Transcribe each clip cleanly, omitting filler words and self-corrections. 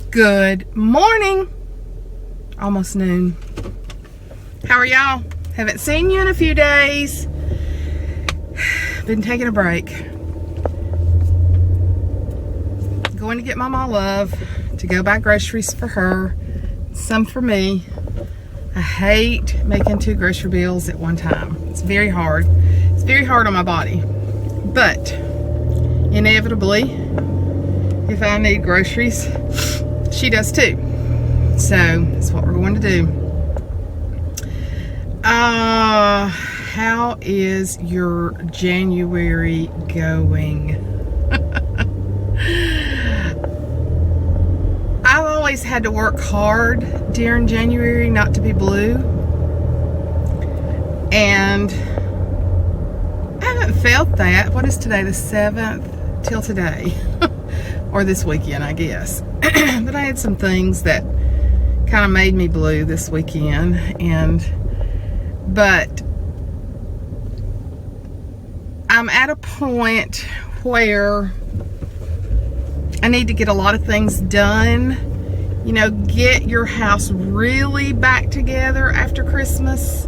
Good morning. Almost noon. How are y'all? Haven't seen you in a few days. Been taking a break. Going to get MawMaw Luv to go buy groceries for her, some for me. I hate making 2 grocery bills at one time. It's very hard. It's very hard on my body. But inevitably, if I need groceries, she does too. So that's what we're going to do. How is your January going? I've always had to work hard during January not to be blue. And I haven't felt that. What is today? The 7th? Till today. Or this weekend, I guess. But I had some things that kind of made me blue this weekend. But I'm at a point where I need to get a lot of things done. You know, get your house really back together after Christmas.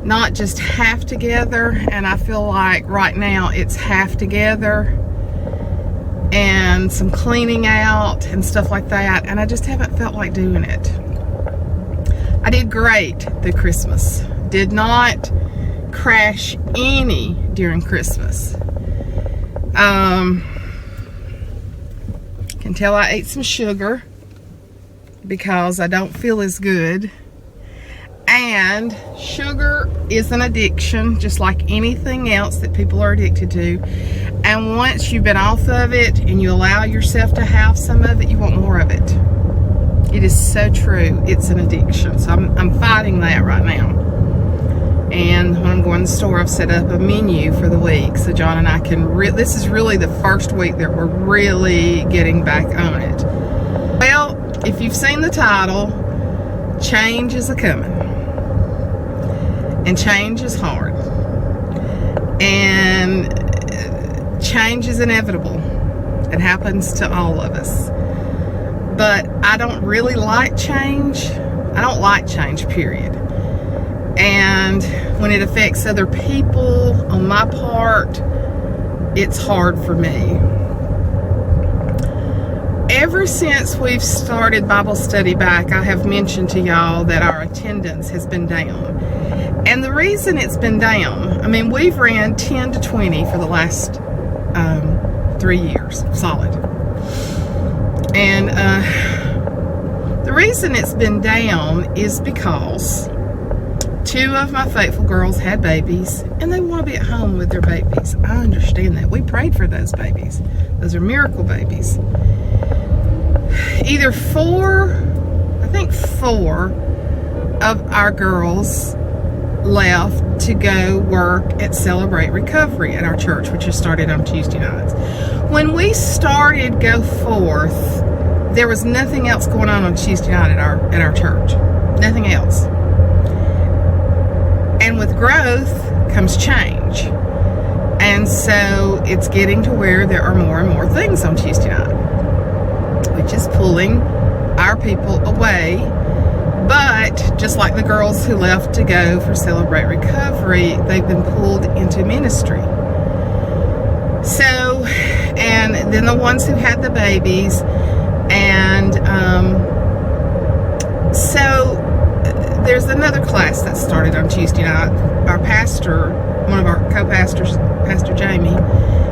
Not just half together. And I feel like right now it's half together. And some cleaning out and stuff like that. And I just haven't felt like doing it. I did great through Christmas. Did not crash any during Christmas. Can tell I ate some sugar because I don't feel as good. And sugar is an addiction, just like anything else that people are addicted to. And once you've been off of it and you allow yourself to have some of it, you want more of it. It is so true. It's an addiction. So I'm fighting that right now. And when I'm going to the store, I've set up a menu for the week. So John and I can, this is really the first week that we're really getting back on it. Well, if you've seen the title, change is a-coming. And change is hard. And change is inevitable. It happens to all of us. But I don't really like change. I don't like change, period. And when it affects other people on my part, it's hard for me. Ever since we've started Bible study back, I have mentioned to y'all that our attendance has been down. And the reason it's been down, I mean, we've ran 10 to 20 for the last 3 years, solid. And the reason it's been down is because 2 of my faithful girls had babies, and they want to be at home with their babies. I understand that. We prayed for those babies. Those are miracle babies. Either 4 of our girls left to go work at Celebrate Recovery at our church, which has started on Tuesday nights. When we started Go Forth, there was nothing else going on Tuesday night at our church. Nothing else. And with growth comes change. And so it's getting to where there are more and more things on Tuesday night, which is pulling our people away. But just like the girls who left to go for Celebrate Recovery, they've been pulled into ministry. So, and then the ones who had the babies, and so there's another class that started on Tuesday night. Our pastor, one of our co-pastors, Pastor Jimi,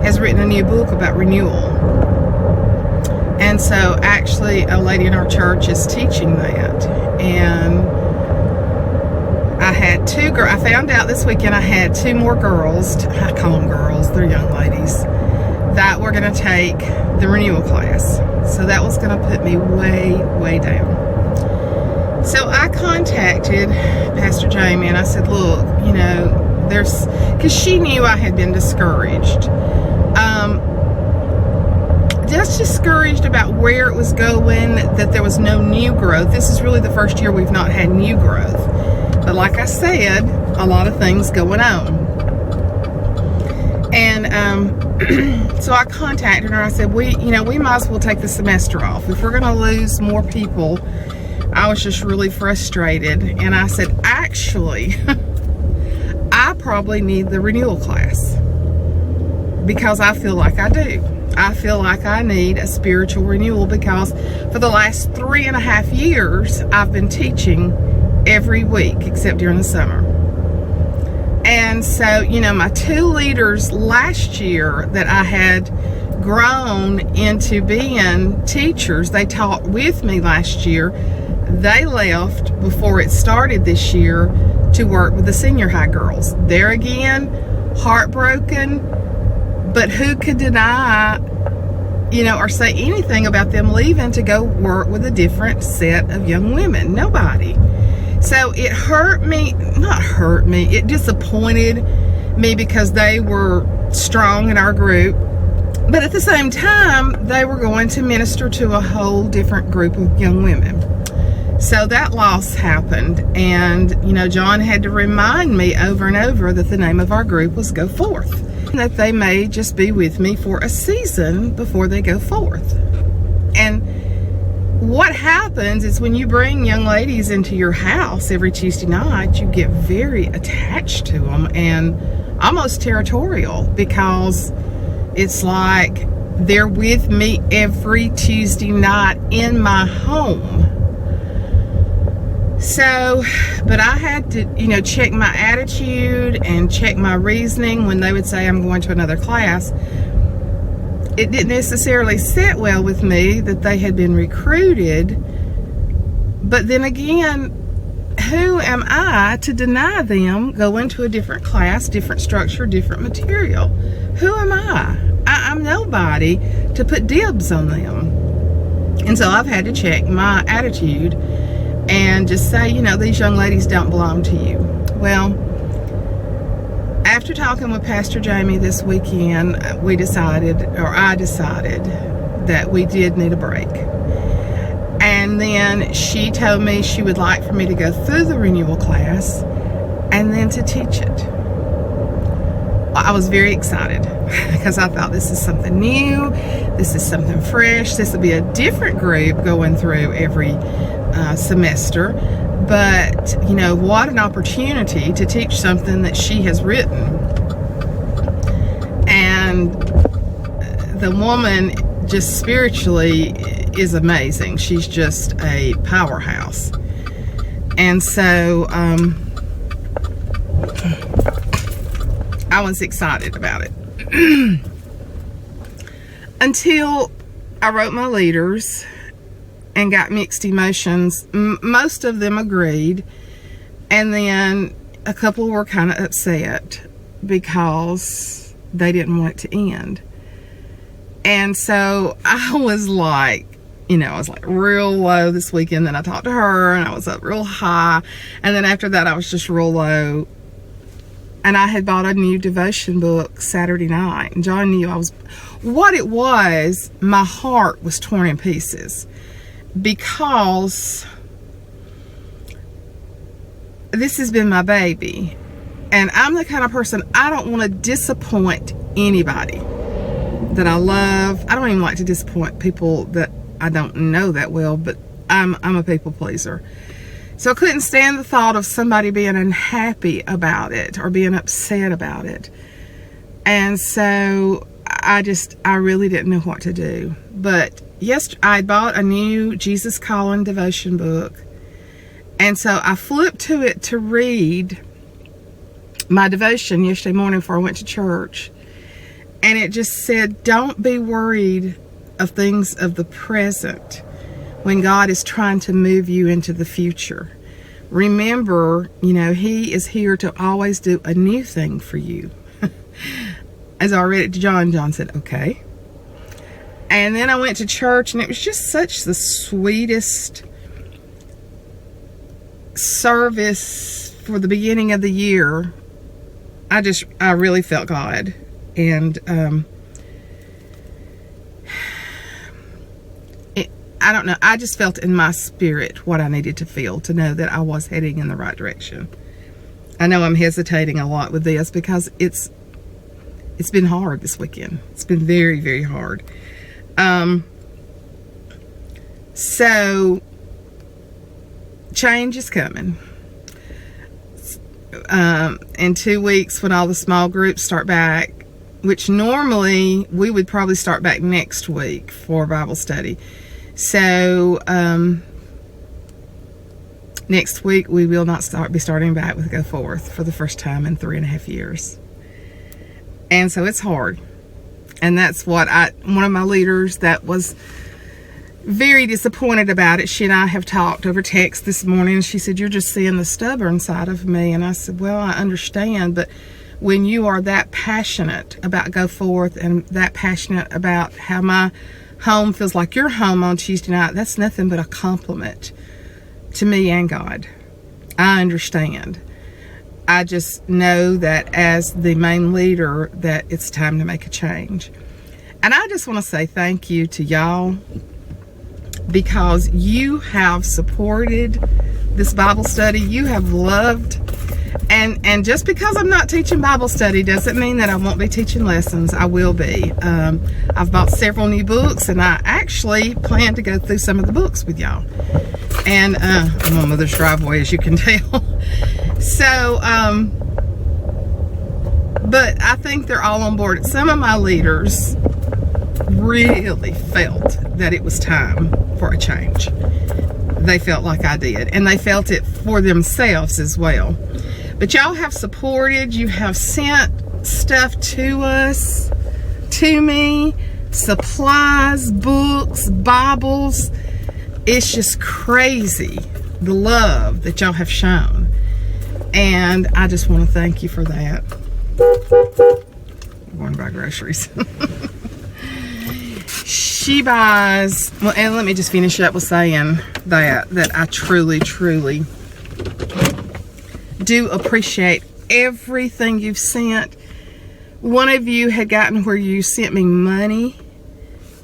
has written a new book about renewal. And so actually a lady in our church is teaching that. And I had 2 girls. I found out this weekend I had 2 more girls. I call them girls. They're young ladies. That were going to take the renewal class. So that was going to put me way, way down. So I contacted Pastor Jimi and I said, look, you know, because she knew I had been discouraged. Just discouraged about where it was going, that there was no new growth. This is really the first year we've not had new growth. But like I said, a lot of things going on. And So I contacted her. I said, we might as well take the semester off. If we're going to lose more people, I was just really frustrated. And I said, actually, I probably need the renewal class, because I feel like I do. I feel like I need a spiritual renewal, because for the last 3.5 years, I've been teaching every week except during the summer. And so, my 2 leaders last year that I had grown into being teachers, they taught with me last year. They left before it started this year to work with the senior high girls. There again, heartbroken, but who could deny, or say anything about them leaving to go work with a different set of young women? Nobody. So it it disappointed me, because they were strong in our group, but at the same time, they were going to minister to a whole different group of young women. So that loss happened, and John had to remind me over and over that the name of our group was Go Forth, and that they may just be with me for a season before they go forth. And what happens is, when you bring young ladies into your house every Tuesday night, you get very attached to them and almost territorial, because it's like they're with me every Tuesday night in my home. So, but I had to, check my attitude and check my reasoning when they would say, I'm going to another class. It didn't necessarily sit well with me that they had been recruited. But then again, who am I to deny them going to a different class, different structure, different material? Who am I? I'm nobody to put dibs on them. And so I've had to check my attitude and just say, these young ladies don't belong to you. Well, after talking with Pastor Jimi this weekend, I decided that we did need a break. And then she told me she would like for me to go through the renewal class and then to teach it. I was very excited, because I thought, this is something new, this is something fresh, this will be a different group going through every semester. But, what an opportunity to teach something that she has written. And the woman, just spiritually, is amazing. She's just a powerhouse. And so, I was excited about it. Until I wrote my leaders and got mixed emotions. Most of them agreed, and then a couple were kind of upset because they didn't want it to end. And so I was like, real low this weekend. Then I talked to her, and I was up real high, and then after that I was just real low. And I had bought a new devotion book Saturday night, and John knew my heart was torn in pieces, because this has been my baby, and I'm the kind of person, I don't want to disappoint anybody that I love. I don't even like to disappoint people that I don't know that well, but I'm a people pleaser. So I couldn't stand the thought of somebody being unhappy about it or being upset about it. And so I really didn't know what to do. But I bought a new Jesus Calling devotion book. And so I flipped to it to read my devotion yesterday morning before I went to church. And it just said, don't be worried of things of the present when God is trying to move you into the future. Remember, He is here to always do a new thing for you. As I read it to John, John said, okay. And then I went to church, and it was just such the sweetest service for the beginning of the year. I really felt God. And I don't know, I just felt in my spirit what I needed to feel to know that I was heading in the right direction. I know I'm hesitating a lot with this because it's it's been hard this weekend. It's been very, very hard. So change is coming. In 2 weeks, when all the small groups start back, which normally we would probably start back next week for Bible study. So next week we will not be starting back with Go Forth for the first time in 3.5 years. And so it's hard. And that's what one of my leaders that was very disappointed about it. She and I have talked over text this morning. She said, "You're just seeing the stubborn side of me." And I said, "Well, I understand, but when you are that passionate about Go Forth and that passionate about how my home feels like your home on Tuesday night, that's nothing but a compliment to me and God. I understand. I just know that as the main leader that it's time to make a change." And I just want to say thank you to y'all, because you have supported this Bible study. You have loved, and just because I'm not teaching Bible study doesn't mean that I won't be teaching lessons. I will be. I've bought several new books, and I actually plan to go through some of the books with y'all. And I'm on Mother's driveway, as you can tell. So, but I think they're all on board. Some of my leaders really felt that it was time for a change. They felt like I did, and they felt it for themselves as well. But y'all have supported. You have sent stuff to us, to me, supplies, books, Bibles. It's just crazy, the love that y'all have shown, and I just want to thank you for that. I'm going to buy groceries. She buys, well, and let me just finish up with saying that I truly, truly do appreciate everything you've sent. One of you had gotten where you sent me money,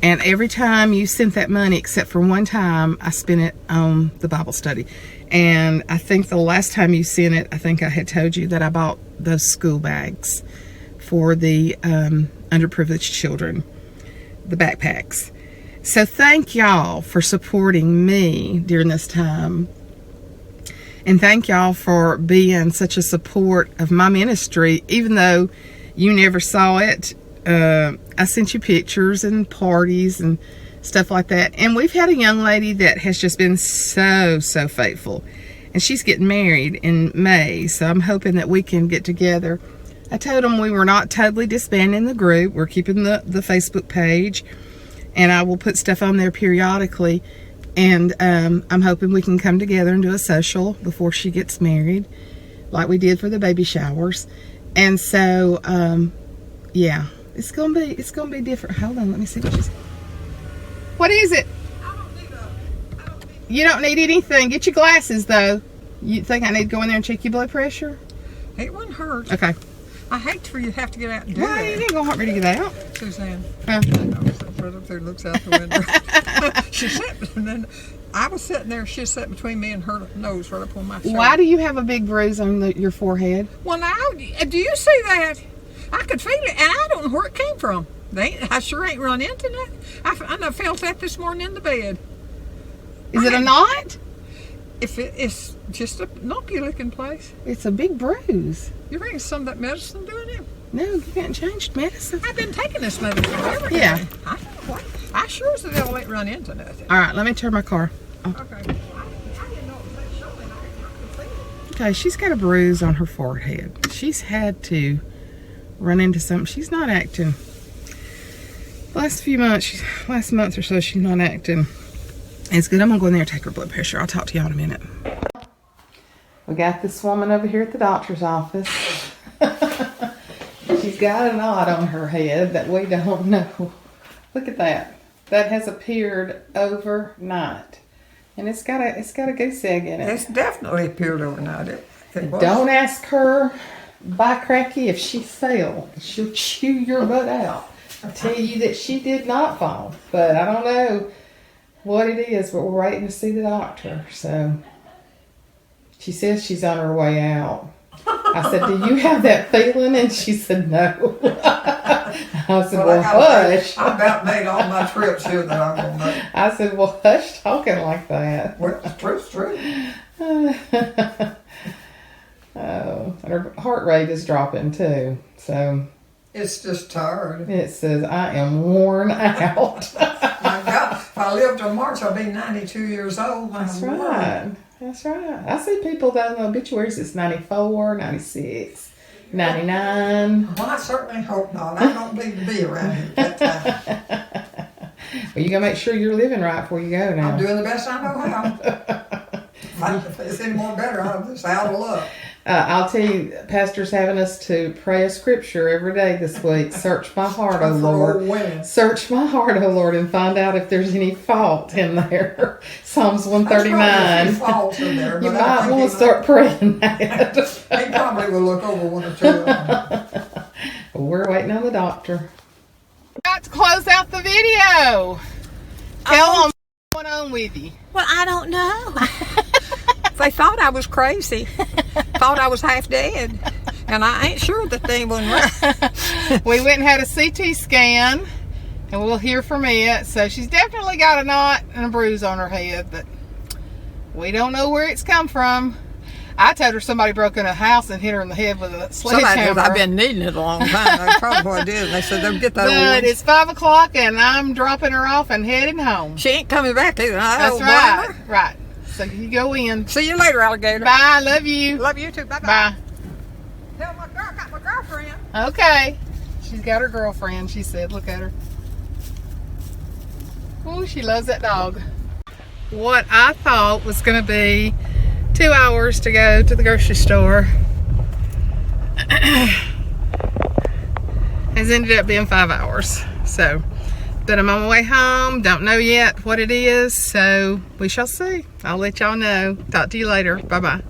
and every time you sent that money, except for one time, I spent it on the Bible study. And I think the last time you sent it, I think I had told you that I bought those school bags for the underprivileged children, the backpacks. So thank y'all for supporting me during this time. And thank y'all for being such a support of my ministry, even though you never saw it. I sent you pictures and parties and stuff like that. And we've had a young lady that has just been so faithful. And she's getting married in May, so I'm hoping that we can get together. I told them we were not totally disbanding the group. We're keeping the Facebook page, and I will put stuff on there periodically. And I'm hoping we can come together and do a social before she gets married, like we did for the baby showers. And so, yeah, it's gonna be different. Hold on, let me see what she's. What is it? You don't need anything. Get your glasses though. You think I need to go in there and check your blood pressure? It wouldn't hurt. Okay. I hate for you to have to get out and do Why? It ain't gonna hurt me to get out. Suzanne. Huh? Right up there, looks out the window. She sat, and then I was sitting there. She sat between me and her nose, right up on my shoulder. Why do you have a big bruise on your forehead? Well, now, do you see that? I could feel it, and I don't know where it came from. I sure ain't run into that. I felt that this morning in the bed. Is it a knot? It's just a knocky looking place. It's a big bruise. You reckon some of that medicine doing it? No, you haven't changed medicine. I've been taking this medicine forever. Yeah. I sure as the devil ain't run into nothing. All right, let me turn my car off. Okay. I didn't know it was that showing. I could feel it. Okay, she's got a bruise on her forehead. She's had to run into something. She's not acting. Last month or so, she's not acting. It's good. I'm gonna go in there and take her blood pressure. I'll talk to y'all in a minute. We got this woman over here at the doctor's office. She's got a knot on her head that we don't know. Look at that. That has appeared overnight. And it's got a goose egg in it. It's definitely appeared overnight. It was. Don't ask her, by cracky, if she fell. She'll chew your butt out. I'll tell you that she did not fall. But I don't know what it is, but we're waiting to see the doctor. So she says she's on her way out. I said, do you have that feeling? And she said, no. I said, well, hush. I about made all my trips here that I'm going to make. I said, well, hush talking like that. Well, it's true. Oh, and her heart rate is dropping too. So It's just tired. it says, I am worn out. My God, if I live till March, I'll be 92 years old. That's right. That's right. I see people that in the obituaries, it's 94, 96, 99. Well, I certainly hope not. I don't need to be around here at that time. Well, you got to make sure you're living right before you go now. I'm doing the best I know how. If it's any more better, I'm just out of luck. I'll tell you, Pastor's having us to pray a scripture every day this week. Search my heart, O Lord. Search my heart, O Lord, and find out if there's any fault in there. Psalms 139. Faults in there, You might want to start praying that. He probably will look over one or two of them. We're waiting on the doctor. Got to close out the video. Tell them what's going on with you. Well, I don't know. They thought I was crazy. Thought I was half dead. And I ain't sure that they wasn't right. We went and had a CT scan, and we'll hear from it. So she's definitely got a knot and a bruise on her head, but we don't know where it's come from. I told her somebody broke in a house and hit her in the head with a sledgehammer. I've been needing it a long time. That's probably what I did. They said they'll get that old But one. it's 5 o'clock, and I'm dropping her off and heading home. She ain't coming back either. That's right. Right. So you go in. See you later, alligator. Bye. Love you. Love you too. Bye-bye. Bye. Tell my girl I got my girlfriend. Okay. She's got her girlfriend, she said. Look at her. Oh, she loves that dog. What I thought was going to be 2 hours to go to the grocery store has ended up being 5 hours. So, but I'm on my way home. Don't know yet what it is, so we shall see. I'll let y'all know. Talk to you later. Bye-bye.